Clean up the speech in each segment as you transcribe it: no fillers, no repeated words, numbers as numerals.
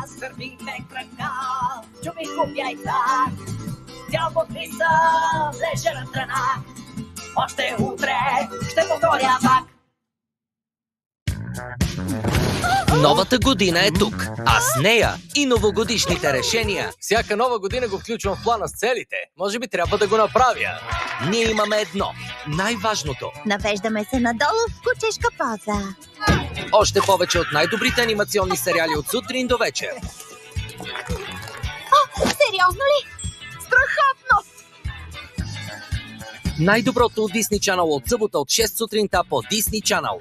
Свърбихме крака, чубих яйца, цял подписа лежа на страна. Още утре ще повторя пак. Новата година е тук, а с нея и новогодишните решения. Всяка нова година го включвам в плана с целите. Може би трябва да го направя. Ние имаме едно, най-важното. Навеждаме се надолу в кучешка поза. Още повече от най-добрите анимационни сериали от сутрин до вечер. О, сериозно ли? Страхотно! Най-доброто от Disney Channel от събота от 6 сутринта по Disney Channel.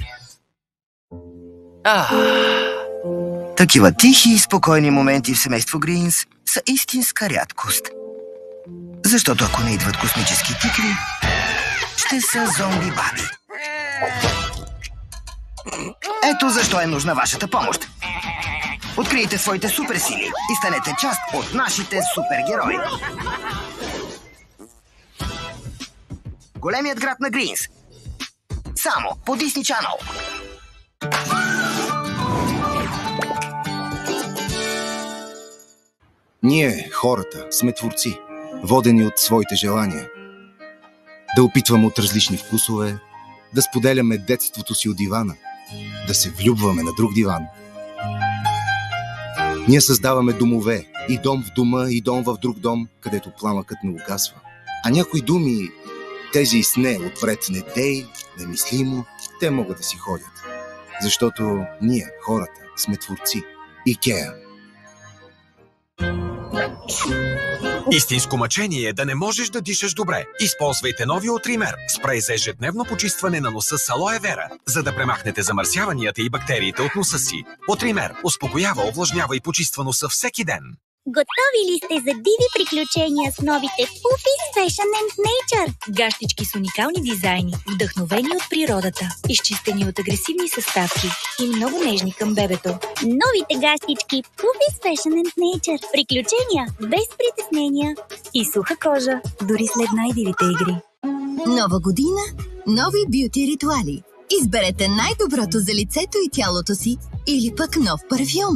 Такива тихи и спокойни моменти в семейство Гринс са истинска рядкост. Защото ако не идват космически тигри, ще са зомби баби. Ето защо е нужна вашата помощ. Открийте своите суперсили и станете част от нашите супергерои. Големият град на Гринс. Само по Disney Channel. Ние, хората, сме творци, водени от своите желания. Да опитваме от различни вкусове, да споделяме детството си от дивана, да се влюбваме на друг диван. Ние създаваме домове, и дом в дома, и дом в друг дом, където пламъкът не угасва. А някои думи, тези с не отпред не дей, немислимо, те могат да си ходят. Защото ние, хората, сме творци. Икеа. Истинско мъчение е да не можеш да дишаш добре. Използвайте новия Отример, спрей за ежедневно почистване на носа с алоe вера, за да премахнете замърсяванията и бактериите от носа си. Отример успокоява, увлажнява и почиства носа всеки ден. Готови ли сте за диви приключения с новите Puppies Fashion and Nature? Гащички с уникални дизайни, вдъхновени от природата, изчистени от агресивни съставки и много нежни към бебето. Новите гащички Puppies Fashion and Nature. Приключения без притеснения И суха кожа, дори след най-дивите игри. Нова година, нови бюти ритуали. Изберете най-доброто за лицето и тялото си или пък нов парфюм.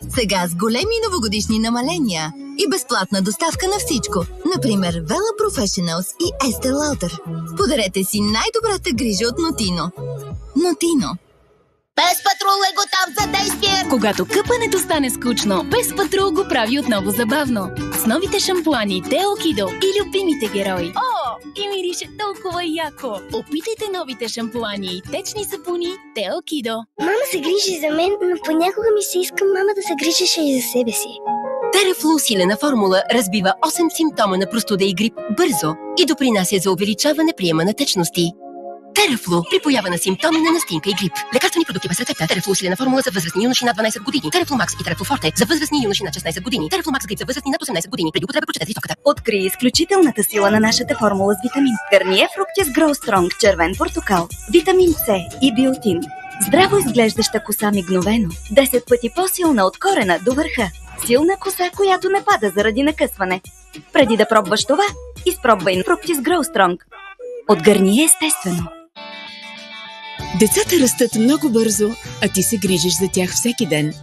Сега с големи новогодишни намаления и безплатна доставка на всичко. Например, Vela Professionals и Estée Lauder. Подарете си най-добрата грижа от Notino. Notino. Пес Патрул е готов за действие! Когато къпането стане скучно, Пес Патрул го прави отново забавно. С новите шампуани Тео Кидо и любимите герои. О, и мирише толкова яко! Опитайте новите шампуани и течни сапуни Тео Кидо. Мама се грижи за мен, но понякога ми се иска мама да се грижеше и за себе си. Терафлу силена формула разбива 8 симптома на простуда и грип бързо и допринася за увеличаване приема на течности. Терафлу при поява на симптоми на настинка и грип. Лекарствени продукти без рецепта. Терафлу силена формула за възрастни юноши над 12 години. Терафлу Макс и Терафлу Форте за възрастни юноши над 16 години. Терафлу Макс грип за възрастни над 18 години. Преди употреба прочетете листовката. Открий изключителната сила на нашата формула с витамин. Гарние Fructis Grow Strong, червен портокал, витамин С и биотин. Здраво изглеждаща коса мигновено. 10 пъти по-силна от корена до върха. Силна коса, която не пада заради накъсване. Преди да пробваш това, изпробвай Fructis Grow Strong. От Гарние естествено. Децата растат много бързо, а ти се грижиш за тях всеки ден.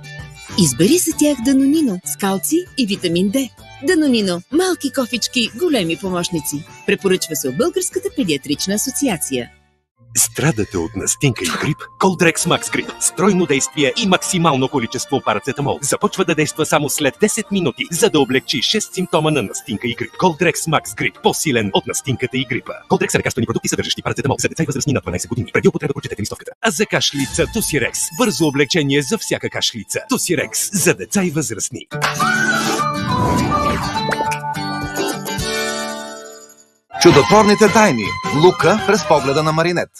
Избери за тях Данонино с калци и витамин Д. Данонино – малки кофички, големи помощници. Препоръчва се от Българската педиатрична асоциация. Страдате от настинка и грип? Coldrex Max Grip. Стройно действие и максимално количество парацетамол. Започва да действа само след 10 минути, за да облегчи 6 симптома на настинка и грип. Coldrex Max Grip. По-силен от настинката и грипа. Coldrex са лекарствени продукти, съдържащи парацетамол за деца и възрастни над 12 години. Преди употреба прочетете листовката. А за кашлица Тосирекс. Бързо облегчение за всяка кашлица. Тосирекс за деца и възрастни. Чудотворните тайни. Лука през погледа на Маринет.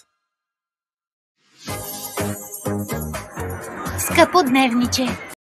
Скъпо дневниче,